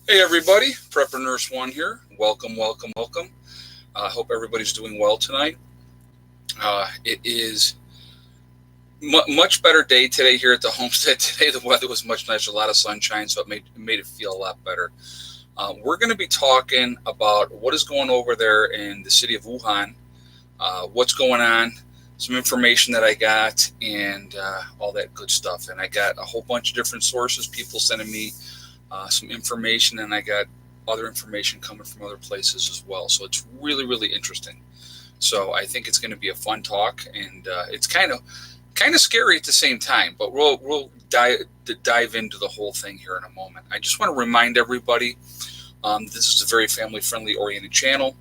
Hey everybody, Prepper Nurse One here. Welcome, welcome, welcome. I hope everybody's doing well tonight. It is much better day today here at the homestead. Today the weather was much nicer, a lot of sunshine, so it made it feel a lot better. We're going to be talking about what is going over there in the city of Wuhan, what's going on, some information that I got, and all that good stuff. And I got a whole bunch of different sources, people sending me some information, and I got other information coming from other places as well. So it's really, really interesting. So I think it's going to be a fun talk, and it's kind of scary at the same time. But we'll dive into the whole thing here in a moment. I just want to remind everybody, this is a very family friendly oriented channel.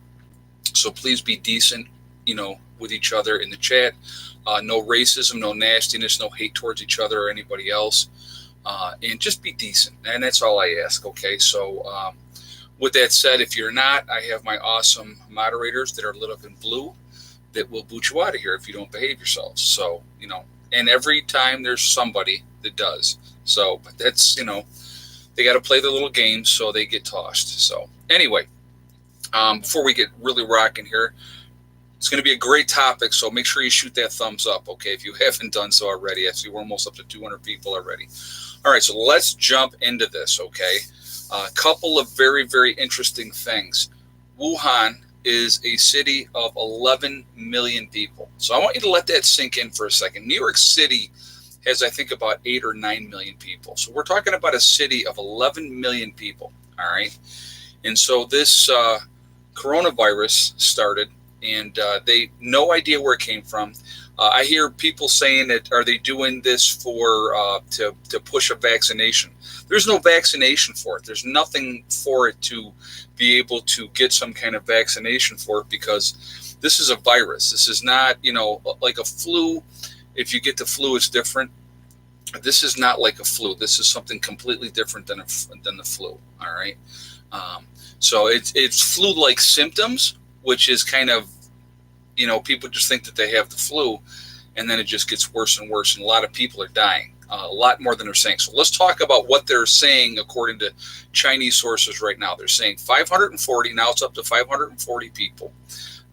So please be decent, with each other in the chat. No racism, no nastiness, no hate towards each other or anybody else. And just be decent. And that's all I ask, okay? So, with that said, if you're not, I have my awesome moderators that are lit up in blue that will boot you out of here if you don't behave yourselves. So, and every time there's somebody that does. So, but that's, they got to play their little games, so they get tossed. So, anyway, before we get really rocking here, it's going to be a great topic, so make sure you shoot that thumbs up, okay, if you haven't done so already. I see we're almost up to 200 people already. All right, so let's jump into this, okay? A couple of very, very interesting things. Wuhan is a city of 11 million people. So I want you to let that sink in for a second. New York City has, I think, about 8 or 9 million people. So we're talking about a city of 11 million people, all right? And so this coronavirus started, and they no idea where it came from. I hear people saying that are they doing this for to push a vaccination? There's no vaccination for it. There's nothing for it to be able to get some kind of vaccination for it, because this is a virus. This is not, like a flu. If you get the flu, it's different. This is not like a flu. This is something completely different than the flu. All right. So it's flu-like symptoms, which is kind of, people just think that they have the flu, and then it just gets worse and worse, and a lot of people are dying, a lot more than they're saying. So let's talk about what they're saying according to Chinese sources right now. They're saying 540, now it's up to 540 people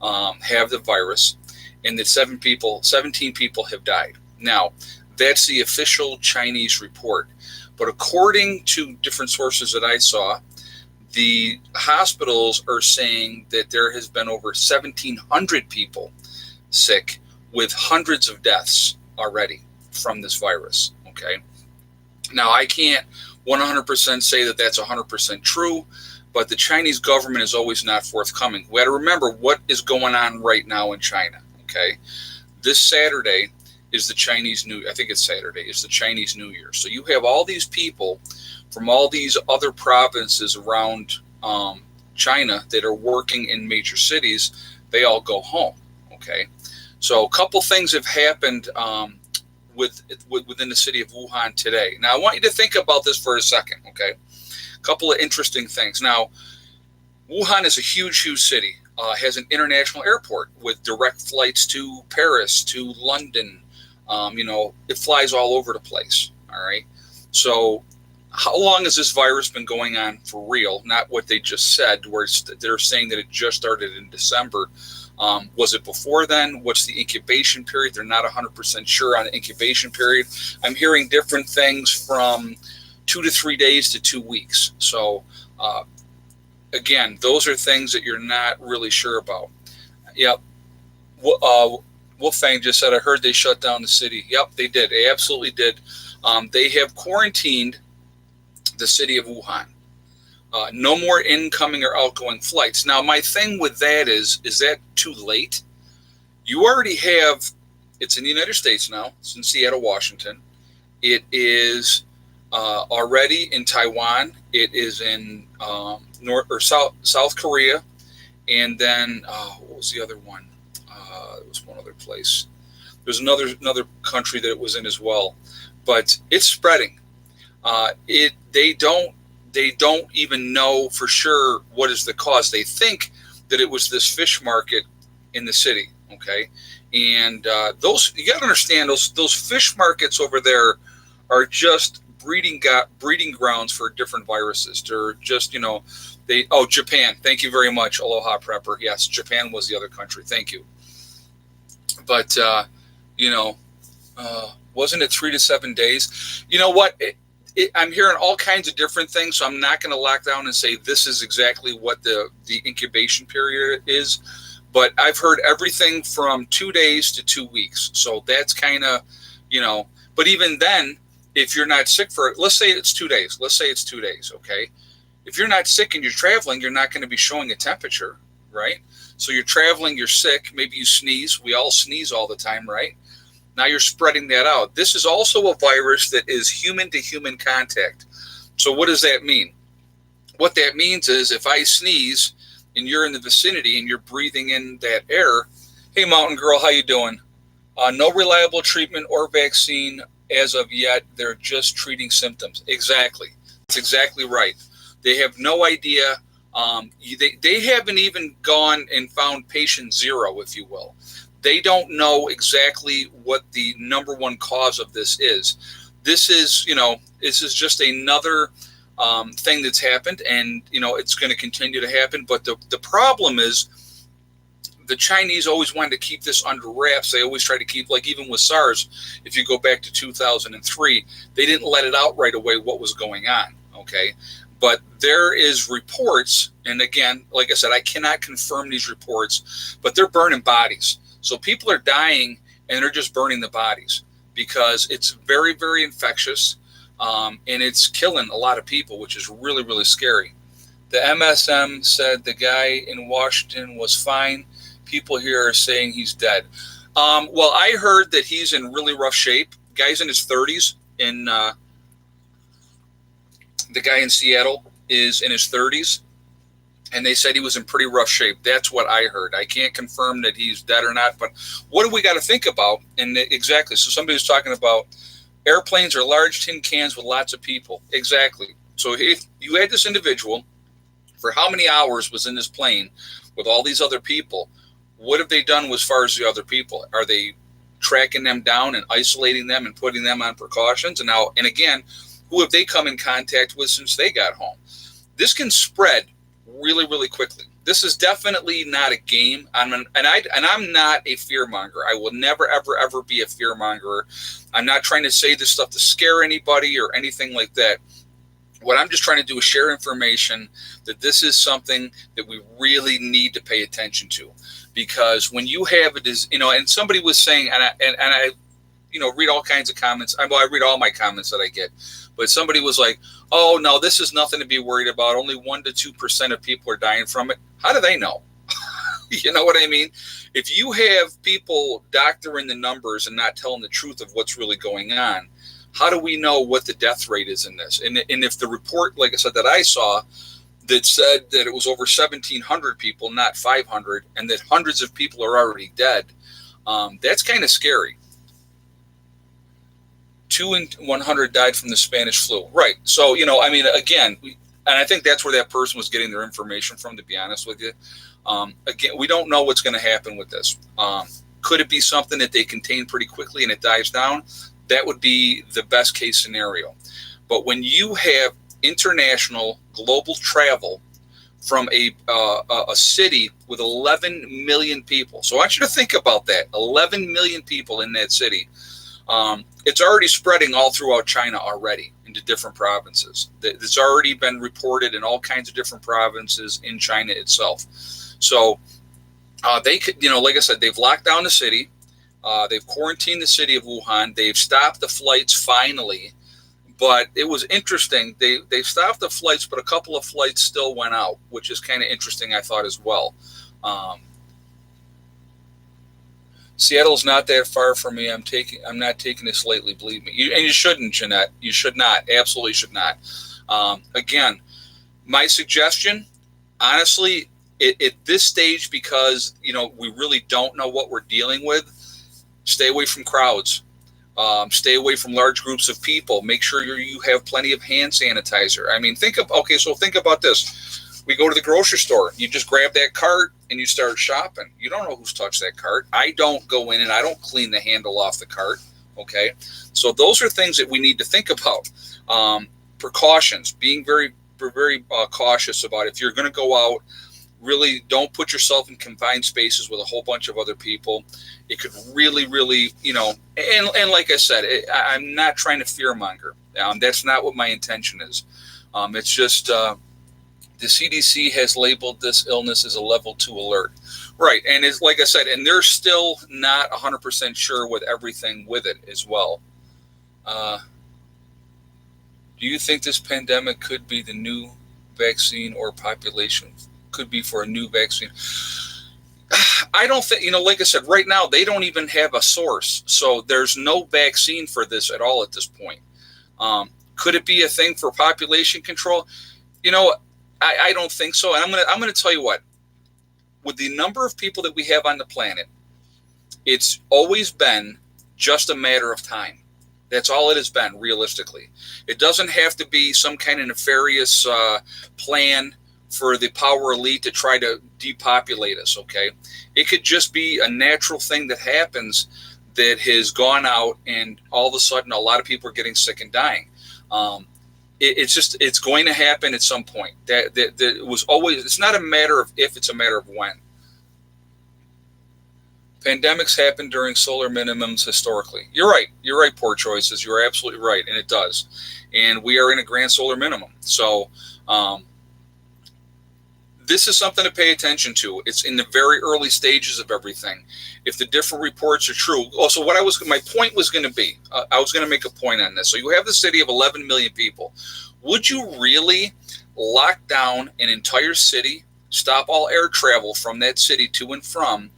have the virus, and that 17 people have died. Now, that's the official Chinese report. But according to different sources that I saw, the hospitals are saying that there has been over 1,700 people sick, with hundreds of deaths already from this virus. Okay. Now, I can't 100% say that that's 100% true, but the Chinese government is always not forthcoming. We got to remember what is going on right now in China. Okay. This Saturday is the Chinese New Year. I think it's Saturday is the Chinese New Year. So you have all these people from all these other provinces around China that are working in major cities. They all go home. Okay. So a couple things have happened within the city of Wuhan today. Now, I want you to think about this for a second, okay? A couple of interesting things. Now, Wuhan is a huge, huge city. Has an international airport with direct flights to Paris, to London. It flies all over the place, all right? So how long has this virus been going on for real? Not what they just said, where they're saying that it just started in December. Was it before then? What's the incubation period? They're not 100% sure on the incubation period. I'm hearing different things from 2 to 3 days to 2 weeks. So, again, those are things that you're not really sure about. Yep. Wolfgang just said, I heard they shut down the city. Yep, they did. They absolutely did. They have quarantined the city of Wuhan. No more incoming or outgoing flights. Now, my thing with that is that too late? You already have, it's in the United States now. It's in Seattle, Washington. It is already in Taiwan. It is in South Korea. And then, what was the other one? It was one other place. There's another country that it was in as well. But it's spreading. They don't even know for sure what is the cause. They think that it was this fish market in the city, okay? And those, you got to understand, those fish markets over there are just breeding grounds for different viruses. They're just, Japan. Thank you very much. Aloha Prepper. Yes, Japan was the other country. Thank you. But, wasn't it 3 to 7 days? You know what? I'm hearing all kinds of different things, so I'm not going to lock down and say this is exactly what the incubation period is. But I've heard everything from 2 days to 2 weeks. So that's kind of, but even then, if you're not sick for it, let's say it's 2 days. Okay? If you're not sick and you're traveling, you're not going to be showing a temperature, right? So you're traveling, you're sick, maybe you sneeze. We all sneeze all the time, right? Now you're spreading that out. This is also a virus that is human-to-human contact. So what does that mean? What that means is if I sneeze and you're in the vicinity and you're breathing in that air, hey, Mountain Girl, how you doing? No reliable treatment or vaccine as of yet. They're just treating symptoms. Exactly. That's exactly right. They have no idea. They haven't even gone and found patient zero, if you will. They don't know exactly what the number one cause of this is. This is just another thing that's happened, and it's going to continue to happen. But the problem is the Chinese always wanted to keep this under wraps. They always try to keep, like even with SARS, if you go back to 2003, they didn't let it out right away what was going on. Okay. But there is reports, and again, like I said, I cannot confirm these reports, but they're burning bodies. So people are dying and they're just burning the bodies because it's very, very infectious, and it's killing a lot of people, which is really, really scary. The MSM said the guy in Washington was fine. People here are saying he's dead. Well, I heard that he's in really rough shape. Guy's in his 30s. The guy in Seattle is in his 30s. And they said he was in pretty rough shape. That's what I heard. I can't confirm that he's dead or not. But what do we got to think about? And exactly. So somebody was talking about airplanes are large tin cans with lots of people. Exactly. So if you had this individual for how many hours was in this plane with all these other people, what have they done as far as the other people? Are they tracking them down and isolating them and putting them on precautions? And again, who have they come in contact with since they got home? This can spread really, really quickly. This is definitely not a game. I'm not a fearmonger. I will never, ever, ever be a fearmonger. I'm not trying to say this stuff to scare anybody or anything like that. What I'm just trying to do is share information that this is something that we really need to pay attention to, because when you have it is, and somebody was saying, and I read all kinds of comments. I read all my comments that I get, but somebody was like, "Oh no, this is nothing to be worried about. Only 1 to 2% of people are dying from it." How do they know? You know what I mean? If you have people doctoring the numbers and not telling the truth of what's really going on, how do we know what the death rate is in this? And if the report, like I said, that I saw that said that it was over 1,700 people, not 500, and that hundreds of people are already dead, that's kind of scary. 2 in 100 died from the Spanish flu. Right. So, again, and I think that's where that person was getting their information from, to be honest with you. Again, we don't know what's going to happen with this. Could it be something that they contain pretty quickly and it dies down? That would be the best case scenario. But when you have international global travel from a city with 11 million people, so I want you to think about that, 11 million people in that city. It's already spreading all throughout China already into different provinces. It's already been reported in all kinds of different provinces in China itself. So they could, like I said, they've locked down the city. They've quarantined the city of Wuhan. They've stopped the flights finally. But it was interesting. They stopped the flights, but a couple of flights still went out, which is kind of interesting, I thought, as well. Seattle's not that far from me. I'm not taking this lightly, believe me. And you shouldn't, Jeanette. You should not. Absolutely should not. Again, my suggestion, honestly, at this stage, because we really don't know what we're dealing with, stay away from crowds. Stay away from large groups of people. Make sure you have plenty of hand sanitizer. I mean, think about this. We go to the grocery store. You just grab that cart and you start shopping. You don't know who's touched that cart. I don't go in and I don't clean the handle off the cart. Okay, so those are things that we need to think about. Precautions, being very cautious about if you're going to go out. Really don't put yourself in confined spaces with a whole bunch of other people. It could really, and like I said, I'm not trying to fearmonger. That's not what my intention is. It's just the CDC has labeled this illness as a level 2 alert. Right, and it's like I said, and they're still not 100% sure with everything with it as well. Do you think this pandemic could be the new vaccine or population? Could be for a new vaccine? I don't think, like I said, right now they don't even have a source. So there's no vaccine for this at all at this point. Could it be a thing for population control? I don't think so. And I'm gonna tell you what, with the number of people that we have on the planet, it's always been just a matter of time. That's all it has been, realistically. It doesn't have to be some kind of nefarious plan for the power elite to try to depopulate us, okay? It could just be a natural thing that happens that has gone out, and all of a sudden a lot of people are getting sick and dying. It's going to happen at some point. That was always, it's not a matter of if, it's a matter of when. Pandemics happen during solar minimums historically. You're right, Poor Choices. You're absolutely right, and it does. And we are in a grand solar minimum. So, this is something to pay attention to. It's in the very early stages of everything. If the different reports are true. Also, my point was going to be, I was going to make a point on this. So you have the city of 11 million people. Would you really lock down an entire city, stop all air travel from that city to and from,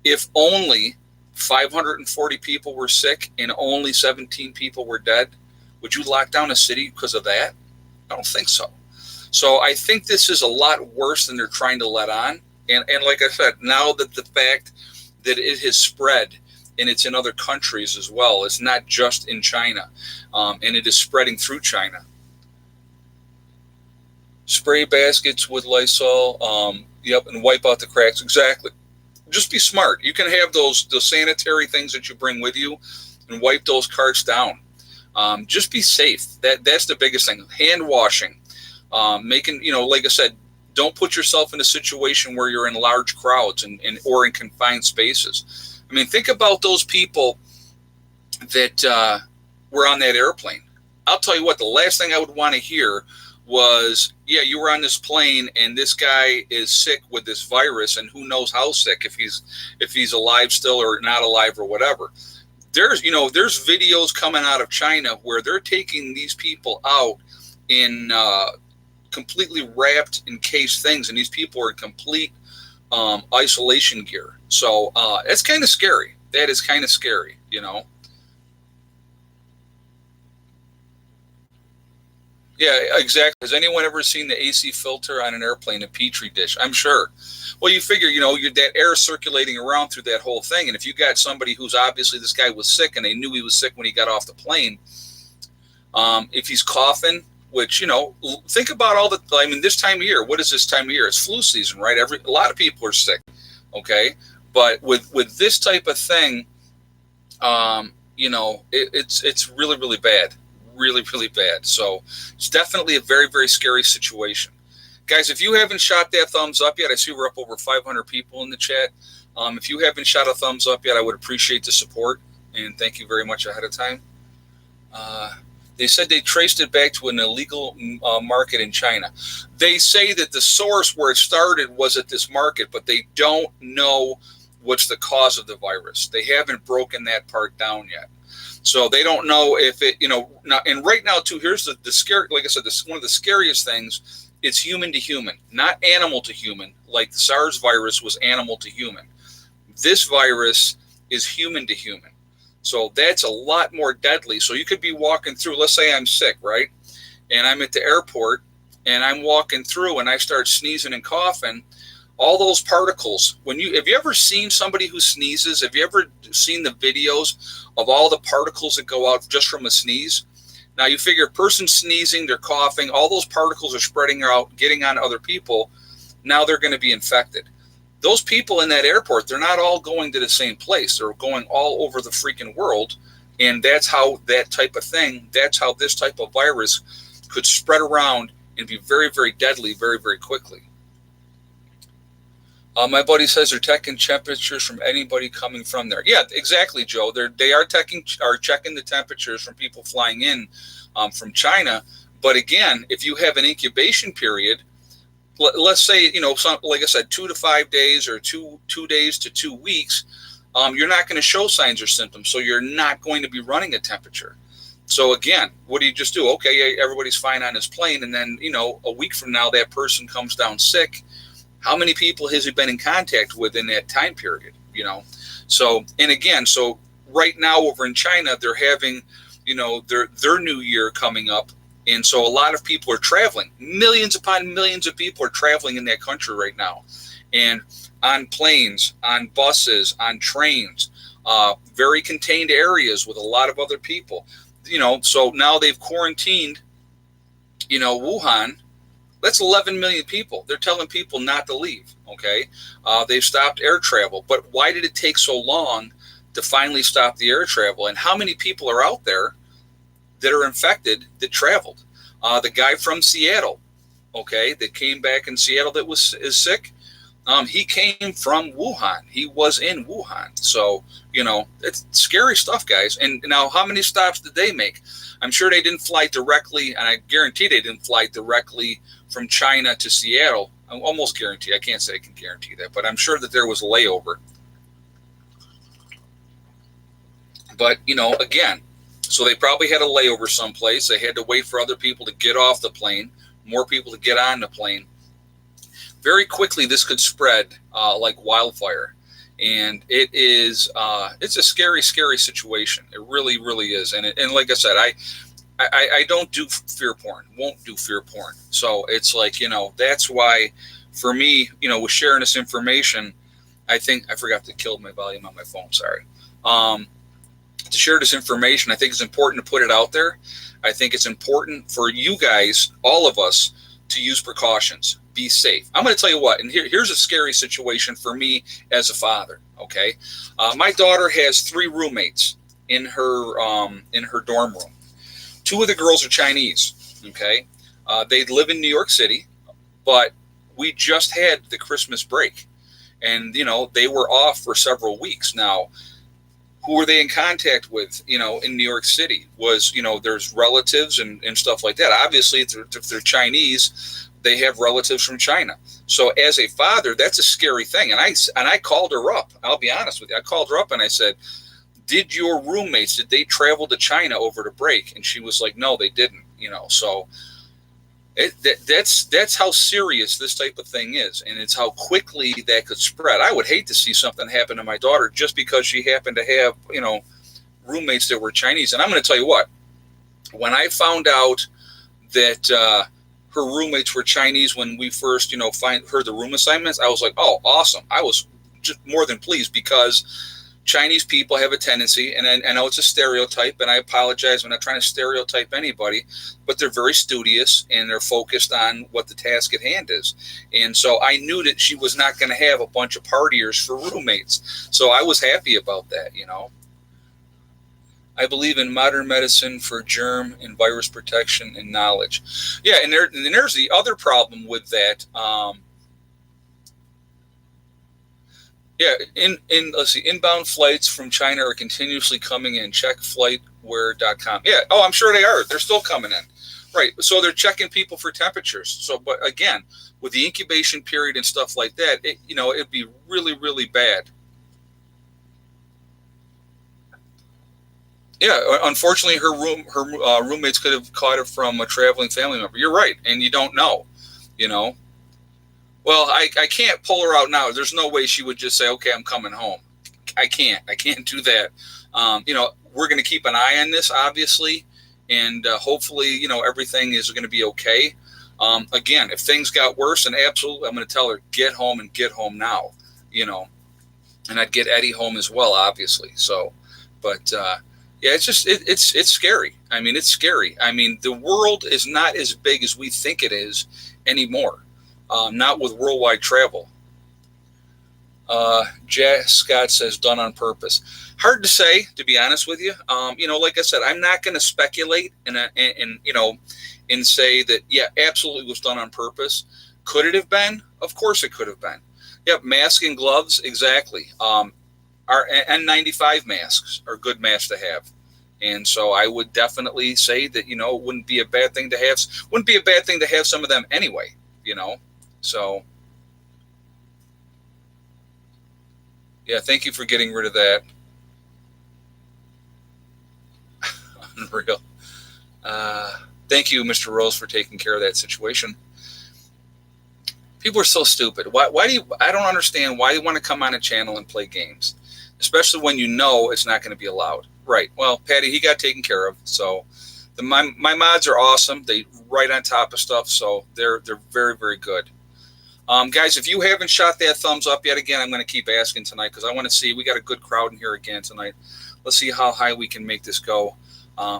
if only 540 people were sick and only 17 people were dead? Would you lock down a city because of that? I don't think so. So I think this is a lot worse than they're trying to let on. And like I said, now that the fact that it has spread and it's in other countries as well, it's not just in China, and it is spreading through China. Spray baskets with Lysol, and wipe out the cracks. Exactly. Just be smart. You can have those sanitary things that you bring with you and wipe those carts down. Just be safe. That's the biggest thing. Hand washing. Making, like I said, don't put yourself in a situation where you're in large crowds or in confined spaces. I mean, think about those people that were on that airplane. I'll tell you what, the last thing I would want to hear was, yeah, you were on this plane and this guy is sick with this virus, and who knows how sick, if he's alive still or not alive or whatever. There's videos coming out of China where they're taking these people out in completely wrapped, encased things, and these people are in complete isolation gear. So it's kind of scary. That is kind of scary, Yeah, exactly. Has anyone ever seen the AC filter on an airplane, a Petri dish? I'm sure. Well, you figure, you're that air circulating around through that whole thing, and if you got somebody who's obviously, this guy was sick, and they knew he was sick when he got off the plane, if he's coughing, which, think about this time of year. What is this time of year? It's flu season, right? A lot of people are sick, okay? But with this type of thing, it's really, really bad. Really, really bad. So it's definitely a very, very scary situation. Guys, if you haven't shot that thumbs up yet, I see we're up over 500 people in the chat. If you haven't shot a thumbs up yet, I would appreciate the support, and thank you very much ahead of time. They said they traced it back to an illegal market in China. They say that the source where it started was at this market, but they don't know what's the cause of the virus. They haven't broken that part down yet. So they don't know if it, now, and right now too, here's the scary, like I said, this one of the scariest things, it's human to human, not animal to human, like the SARS virus was animal to human. This virus is human to human. So that's a lot more deadly. So you could be walking through, let's say I'm sick, right? And I'm at the airport and I'm walking through and I start sneezing and coughing. All those particles, have you ever seen somebody who sneezes? Have you ever seen the videos of all the particles that go out just from a sneeze? Now you figure a person sneezing, they're coughing, all those particles are spreading out, getting on other people. Now they're going to be infected. Those people in that airport, they're not all going to the same place. They're going all over the freaking world And that's how that type of thing, that's how this type of virus could spread around and be very, very deadly very, very quickly. My buddy says they're checking temperatures from anybody coming from there. Yeah, exactly, Joe. They are checking the temperatures from people flying in from China. But again, if you have an incubation period, let's say, like I said, 2 to 5 days or two days to 2 weeks, you're not going to show signs or symptoms. So you're not going to be running a temperature. So again, what do you just do? Okay, everybody's fine on his plane. And then, a week from now, that person comes down sick. How many people has he been in contact with in that time period? So, and again, so right now over in China, they're having, their new year coming up. And so a lot of people are traveling. Millions upon millions of people are traveling in that country right now. And on planes, on buses, on trains, very contained areas with a lot of other people. So now they've quarantined, Wuhan. That's 11 million people. They're telling people not to leave, okay? They've stopped air travel. But why did it take so long to finally stop the air travel? And how many people are out there that are infected that traveled? The guy from Seattle, okay, that came back in Seattle that is sick, he came from Wuhan. He was in Wuhan. So, it's scary stuff, guys. And now how many stops did they make? I'm sure they didn't fly directly, and I guarantee they didn't fly directly from China to Seattle. I'm almost guaranteed. I can't say I can guarantee that, but I'm sure that there was a layover. But, again, so they probably had a layover someplace. They had to wait for other people to get off the plane, more people to get on the plane. Very quickly, this could spread like wildfire. And it's a scary, scary situation. It really, really is. And like I said, I don't do fear porn, won't do fear porn. So it's like, that's why for me, with sharing this information, I think I forgot to kill my volume on my phone. Sorry. To share this information, I think it's important to put it out there. I think it's important for you guys, all of us, to use precautions. Be safe. I'm going to tell you what, and here's a scary situation for me as a father. Okay, my daughter has 3 roommates in her dorm room. 2 of the girls are Chinese. Okay, they live in New York City, but we just had the Christmas break, and they were off for several weeks now. Who were they in contact with, in New York City? Was, there's relatives and stuff like that. Obviously, if they're Chinese, they have relatives from China. So as a father, that's a scary thing. And I called her up. I'll be honest with you. I called her up and I said, did your roommates, did they travel to China over to break? And she was like, no, they didn't, so that's how serious this type of thing is. And it's how quickly that could spread. I would hate to see something happen to my daughter just because she happened to have, roommates that were Chinese. And I'm going to tell you what, when I found out that her roommates were Chinese when we first, heard the room assignments, I was like, oh, awesome. I was just more than pleased because Chinese people have a tendency, and I know it's a stereotype, and I apologize. I'm not trying to stereotype anybody, but they're very studious, and they're focused on what the task at hand is. And so I knew that she was not going to have a bunch of partiers for roommates. So I was happy about that, I believe in modern medicine for germ and virus protection and knowledge. Yeah, and there's the other problem with that. Let's see, inbound flights from China are continuously coming in. Check flightware.com. Yeah, I'm sure they are. They're still coming in. Right, so they're checking people for temperatures. So, but again, with the incubation period and stuff like that, it'd be really, really bad. Yeah, unfortunately, her roommates could have caught it from a traveling family member. You're right, and you don't know, Well, I can't pull her out now. There's no way she would just say, okay, I'm coming home. I can't do that. We're going to keep an eye on this, obviously, and hopefully, everything is going to be okay. Again, if things got worse, then absolutely, I'm going to tell her, get home and get home now, and I'd get Eddie home as well, obviously. So, but, yeah, it's just, it's scary. I mean, it's scary. I mean, the world is not as big as we think it is anymore. Not with worldwide travel. Jack Scott says done on purpose. Hard to say, to be honest with you. Like I said, I'm not going to speculate and say that, yeah, absolutely was done on purpose. Could it have been? Of course it could have been. Yep, mask and gloves, exactly. Our N95 masks are good masks to have. And so I would definitely say that, it wouldn't be a bad thing to have some of them anyway, So, yeah, thank you for getting rid of that. Unreal. Thank you, Mr. Rose, for taking care of that situation. People are so stupid. Why I don't understand why you want to come on a channel and play games, especially when you know it's not going to be allowed. Right. Well, Patty, he got taken care of. So my mods are awesome. They right on top of stuff. So they're very, very good. Guys, if you haven't shot that thumbs up yet, again, I'm going to keep asking tonight because I want to see. We got a good crowd in here again tonight. Let's see how high we can make this go.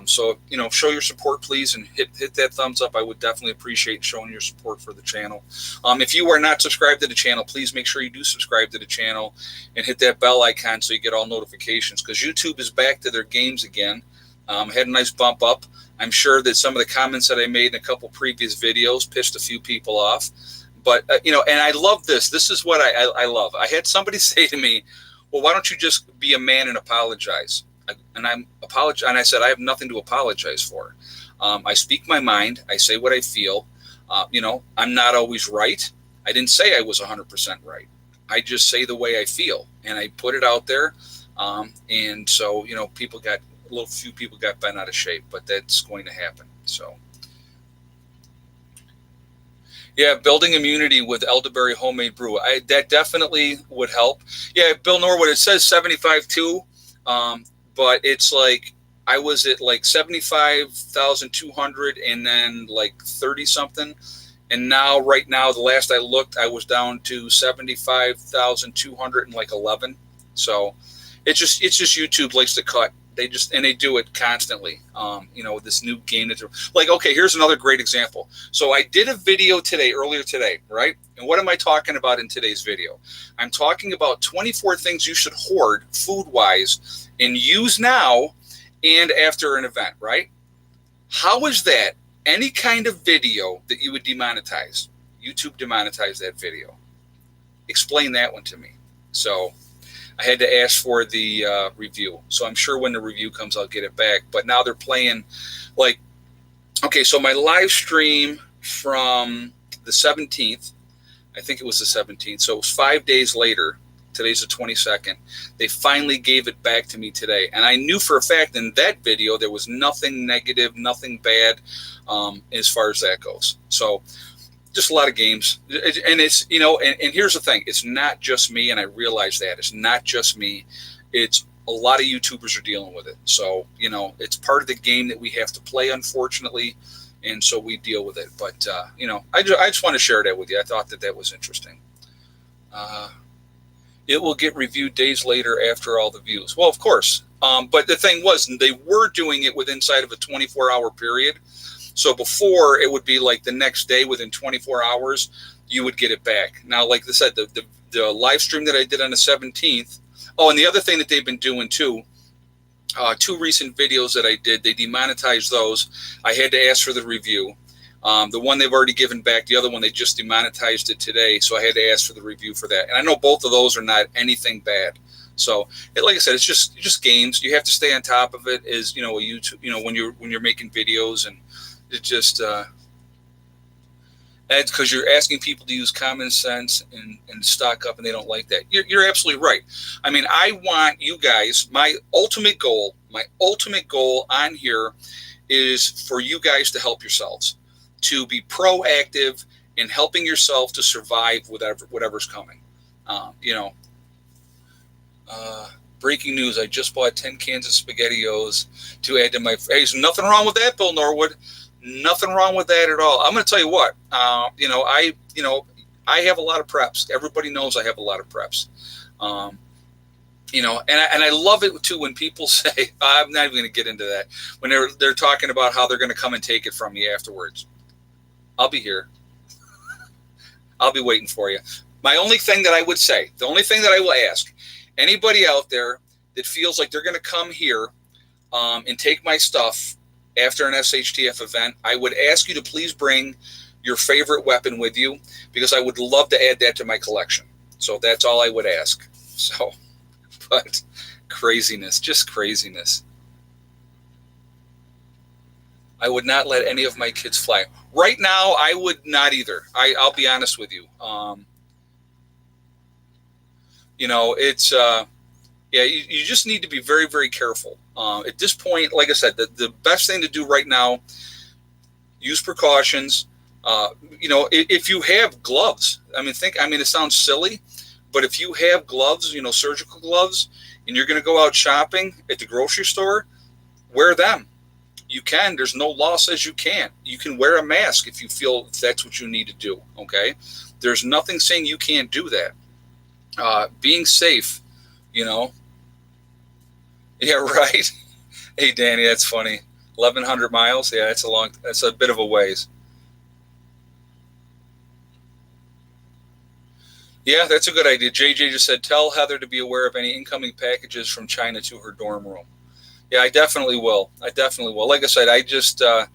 So, show your support, please, and hit that thumbs up. I would definitely appreciate showing your support for the channel. If you are not subscribed to the channel, please make sure you do subscribe to the channel and hit that bell icon so you get all notifications, because YouTube is back to their games again. Had a nice bump up. I'm sure that some of the comments that I made in a couple previous videos pissed a few people off. But, and I love this. This is what I love. I had somebody say to me, well, why don't you just be a man and apologize? And I said, I have nothing to apologize for. I speak my mind. I say what I feel. I'm not always right. I didn't say I was 100% right. I just say the way I feel, and I put it out there. And so, few people got bent out of shape, but that's going to happen. So, yeah, building immunity with elderberry homemade brew. That definitely would help. Yeah, Bill Norwood, it says 75 too. But it's like I was at like 75,200 and then like 30 something. And now, right now, the last I looked, I was down to 75,200 and like 11. So it's just YouTube likes to cut. They do it constantly. This new game that okay, here's another great example. So I did a video earlier today, right? And what am I talking about in today's video? I'm talking about 24 things you should hoard food-wise and use now and after an event, right? How is that any kind of video that you would demonetize? YouTube demonetized that video. Explain that one to me. So I had to ask for the review. So I'm sure when the review comes, I'll get it back. But now they're playing so my live stream from the 17th, I think it was the 17th. So it was 5 days later. Today's the 22nd. They finally gave it back to me today. And I knew for a fact in that video, there was nothing negative, nothing bad as far as that goes. So just a lot of games. And it's, and here's the thing. It's not just me. And I realize that it's not just me. It's a lot of YouTubers are dealing with it. So, it's part of the game that we have to play, unfortunately. And so we deal with it. But, I just want to share that with you. I thought that was interesting. It will get reviewed days later after all the views. Well, of course. But the thing was, they were doing it within inside of a 24-hour period. So before, it would be like the next day, within 24 hours, you would get it back. Now, like I said, the live stream that I did on the 17th. Oh, and the other thing that they've been doing too, 2 recent videos that I did, they demonetized those. I had to ask for the review. The one they've already given back. The other one, they just demonetized it today. So I had to ask for the review for that. And I know both of those are not anything bad. So, like I said, it's just games. You have to stay on top of it. As a YouTube, when you're making videos, and it just because you're asking people to use common sense and stock up, and they don't like that. You're absolutely right. I mean, I want you guys. My ultimate goal on here is for you guys to help yourselves, to be proactive in helping yourself to survive whatever's coming. Breaking news, I just bought 10 cans of SpaghettiOs to add to my... Hey, there's nothing wrong with that, Bill Norwood. Nothing wrong with that at all. I'm going to tell you what, I have a lot of preps. Everybody knows I have a lot of preps. And I love it too when people say, I'm not even going to get into that, when they're talking about how they're going to come and take it from me afterwards. I'll be here. I'll be waiting for you. My only thing that I would say, the only thing that I will ask anybody out there that feels like they're going to come here and take my stuff after an SHTF event, I would ask you to please bring your favorite weapon with you, because I would love to add that to my collection. So that's all I would ask. So, but craziness, just craziness. I would not let any of my kids fly. Right now, I would not either. I'll be honest with you. It's, you just need to be very, very careful. At this point, like I said, the best thing to do right now, use precautions. If you have gloves, it sounds silly, but if you have gloves, surgical gloves, and you're going to go out shopping at the grocery store, wear them. You can. There's no law says you can't. You can wear a mask if you feel that's what you need to do. Okay. There's nothing saying you can't do that. Being safe, Yeah, right. Hey, Danny, that's funny. 1,100 miles. Yeah, that's a bit of a ways. Yeah, that's a good idea. JJ just said, tell Heather to be aware of any incoming packages from China to her dorm room. Yeah, I definitely will. Like I said, I just, I've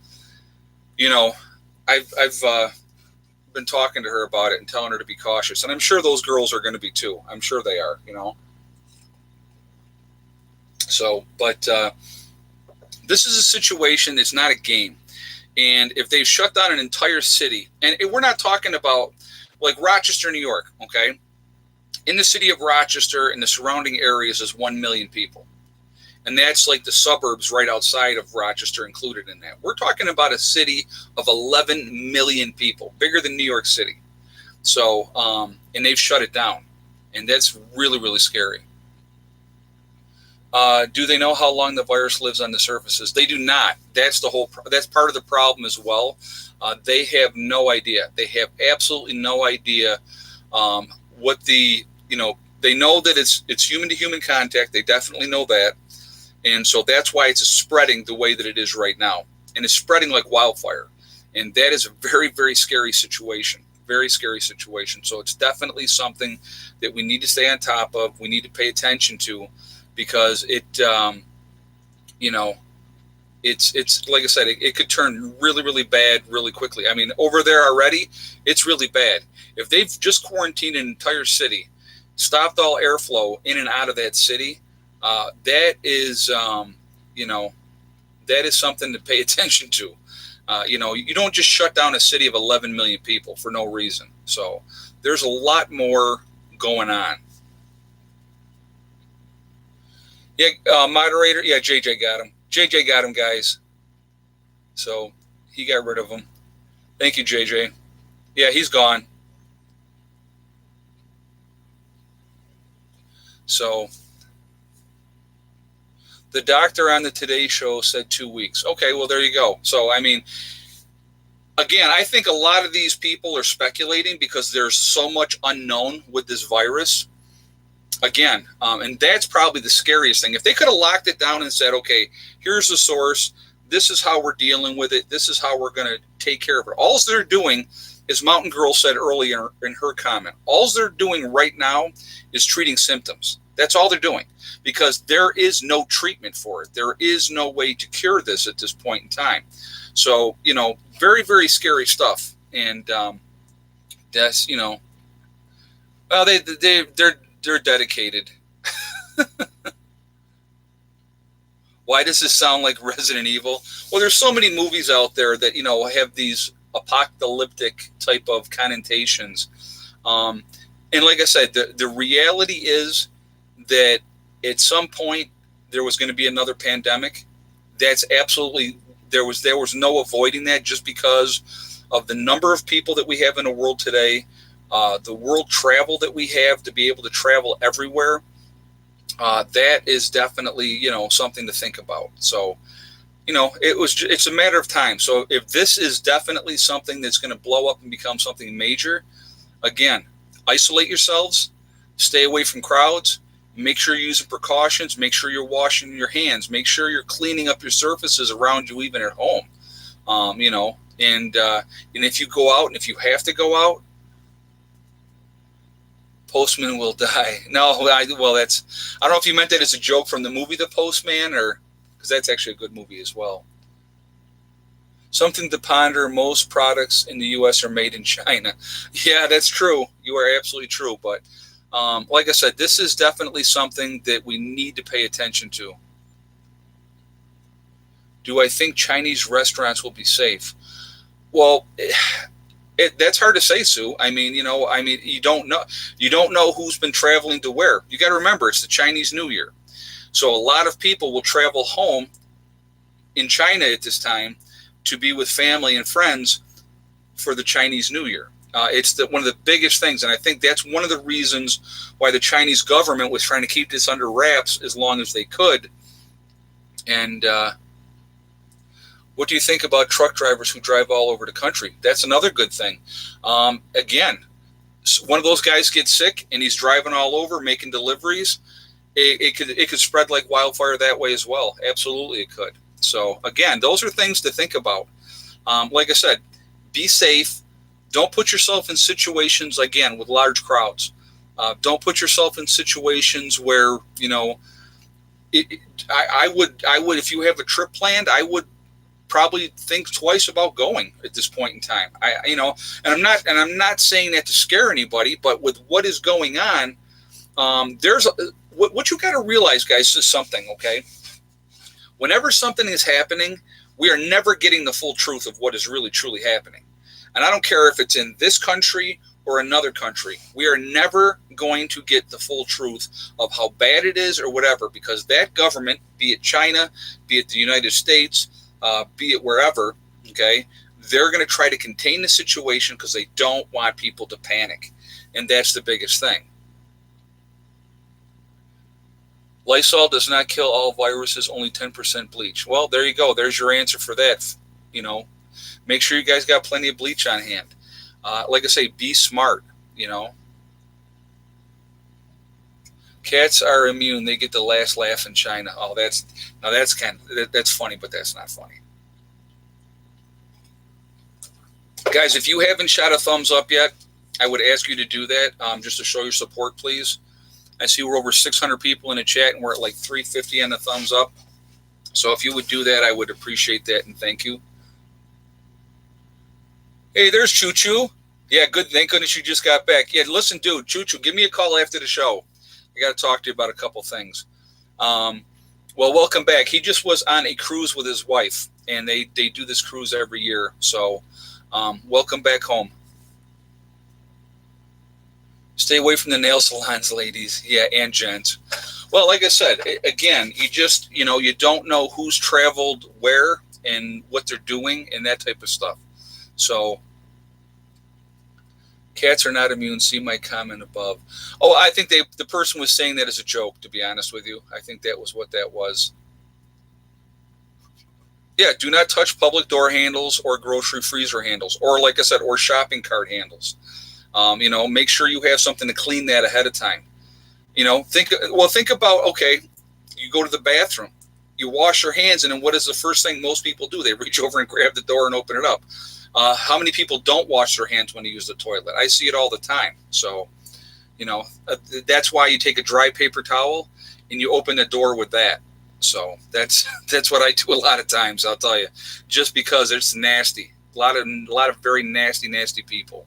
been talking to her about it and telling her to be cautious. And I'm sure those girls are going to be too. I'm sure they are, So, but this is a situation. It's not a game. And if they've shut down an entire city, and we're not talking about like Rochester, New York, okay? In the city of Rochester and the surrounding areas is 1 million people. And that's like the suburbs right outside of Rochester included in that. We're talking about a city of 11 million people, bigger than New York City. So, and they've shut it down. And that's really, really scary. Do they know how long the virus lives on the surfaces? They do not. That's part of the problem as well. They have no idea. They have absolutely no idea what they know that it's human to human contact. They definitely know that. And so that's why it's spreading the way that it is right now. And it's spreading like wildfire. And that is a very, very scary situation. Very scary situation. So it's definitely something that we need to stay on top of. We need to pay attention to, because it's like I said, it could turn really, really bad really quickly. I mean, over there already, it's really bad. If they've just quarantined an entire city, stopped all airflow in and out of that city, that is something to pay attention to. You don't just shut down a city of 11 million people for no reason. So there's a lot more going on. Yeah, moderator. Yeah, JJ got him. JJ got him, guys. So he got rid of him. Thank you, JJ. Yeah, he's gone. So the doctor on the Today Show said 2 weeks. Okay, well, there you go. So, again, I think a lot of these people are speculating because there's so much unknown with this virus. Again, and that's probably the scariest thing. If they could have locked it down and said, okay, here's the source, this is how we're dealing with it, this is how we're going to take care of it. All they're doing, as Mountain Girl said earlier in her comment, all they're doing right now is treating symptoms. That's all they're doing, because there is no treatment for it. There is no way to cure this at this point in time. So, very, very scary stuff. And that's, well, they're dedicated. Why does this sound like Resident Evil? Well, there's so many movies out there that, have these apocalyptic type of connotations. And like I said, the reality is that at some point there was going to be another pandemic. That's absolutely, there was no avoiding that, just because of the number of people that we have in the world today. The world travel that we have to be able to travel everywhere, that is definitely, something to think about. So, it's a matter of time. So if this is definitely something that's going to blow up and become something major, again, isolate yourselves, stay away from crowds, make sure you're using precautions, make sure you're washing your hands, make sure you're cleaning up your surfaces around you, even at home. And if you go out and if you have to go out, Postman will die. No, well, I don't know if you meant that as a joke from the movie The Postman, or because that's actually a good movie as well. Something to ponder: most products in the U.S. are made in China. Yeah, that's true. You are absolutely true. But like I said, this is definitely something that we need to pay attention to. Do I think Chinese restaurants will be safe? Well, that's hard to say, Sue. I mean, you don't know. You don't know who's been traveling to where. You got to remember, it's the Chinese New Year. So a lot of people will travel home in China at this time to be with family and friends for the Chinese New Year. It's one of the biggest things, and I think that's one of the reasons why the Chinese government was trying to keep this under wraps as long as they could. And what do you think about truck drivers who drive all over the country? That's another good thing. Again, one of those guys gets sick and he's driving all over making deliveries. It could spread like wildfire that way as well. Absolutely, it could. So again, those are things to think about. Like I said, be safe. Don't put yourself in situations, again, with large crowds. Don't put yourself in situations where, I would, if you have a trip planned, I would probably think twice about going at this point in time. And I'm not saying that to scare anybody, but with what is going on, what you got to realize, guys, is something, okay? Whenever something is happening, we are never getting the full truth of what is really truly happening. And I don't care if it's in this country or another country. We are never going to get the full truth of how bad it is or whatever, because that government, be it China, be it the United States, be it wherever, okay, they're going to try to contain the situation because they don't want people to panic. And that's the biggest thing. Lysol does not kill all viruses, only 10% bleach. Well, there you go. There's your answer for that. Make sure you guys got plenty of bleach on hand. Like I say, be smart, Cats are immune. They get the last laugh in China. Oh, that's funny, but that's not funny. Guys, if you haven't shot a thumbs up yet, I would ask you to do that just to show your support, please. I see we're over 600 people in the chat, and we're at like 350 on the thumbs up. So if you would do that, I would appreciate that, and thank you. Hey, there's Choo Choo. Yeah, good. Thank goodness you just got back. Yeah, listen, dude, Choo Choo, give me a call after the show. I got to talk to you about a couple things. Well, welcome back. He just was on a cruise with his wife, and they do this cruise every year. So welcome back home. Stay away from the nail salons, ladies. Yeah, and gents. Well, like I said, again, you don't know who's traveled where and what they're doing and that type of stuff. So cats are not immune. See my comment above. Oh, I think the person was saying that as a joke, to be honest with you. I think that was what that was. Yeah, do not touch public door handles or grocery freezer handles, or like I said, or shopping cart handles. Make sure you have something to clean that ahead of time. Think about, okay, you go to the bathroom, you wash your hands, and then what is the first thing most people do? They reach over and grab the door and open it up. How many people don't wash their hands when they use the toilet? I see it all the time. So, that's why you take a dry paper towel and you open the door with that. So that's what I do a lot of times, I'll tell you, just because it's nasty. A lot of very nasty people.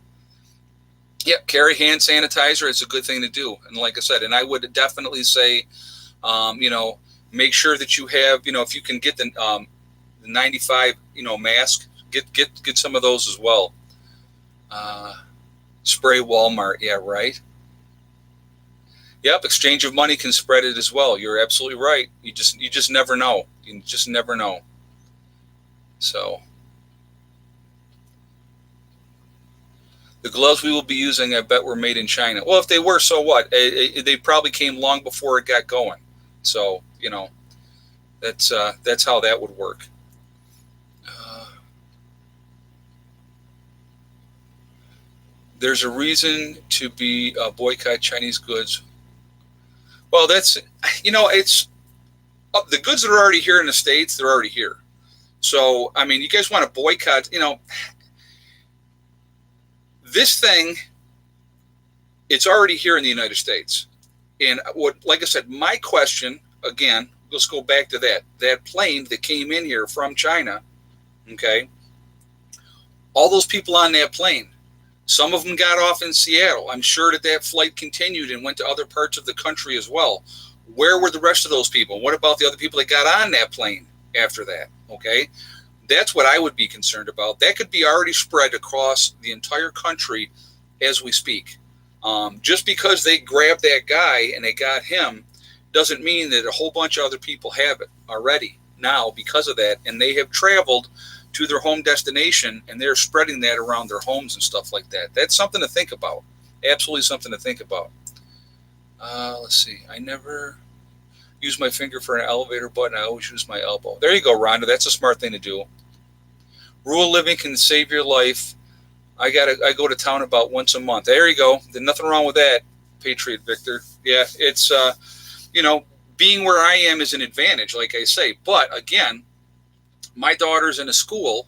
Yep, carry hand sanitizer. It's a good thing to do. And like I said, and I would definitely say, make sure that you have, if you can get the 95, mask, get some of those as well. Spray Walmart. Yeah, right. Yep, exchange of money can spread it as well. You're absolutely right. You just never know. You just never know. So the gloves we will be using, I bet, were made in China. Well, if they were, so what? They probably came long before it got going. So, that's how that would work. There's a reason to be boycott Chinese goods. Well, it's the goods that are already here in the States, they're already here. So, I mean, you guys want to boycott, this thing, it's already here in the United States. And like I said, my question, again, let's go back to that plane that came in here from China, okay? All those people on that plane, some of them got off in Seattle. I'm sure that flight continued and went to other parts of the country as well. Where were the rest of those people? What about the other people that got on that plane after that, okay? That's what I would be concerned about. That could be already spread across the entire country as we speak. Just because they grabbed that guy and they got him doesn't mean that a whole bunch of other people have it already now because of that, and they have traveled to their home destination and they're spreading that around their homes and stuff like that. That's something to think about. Absolutely something to think about. Let's see. I never use my finger for an elevator button. I always use my elbow. There you go, Rhonda. That's a smart thing to do. Rural living can save your life. I go to town about once a month. There you go. There's nothing wrong with that, Patriot Victor. Yeah, it's being where I am is an advantage, like I say. But again, my daughter's in a school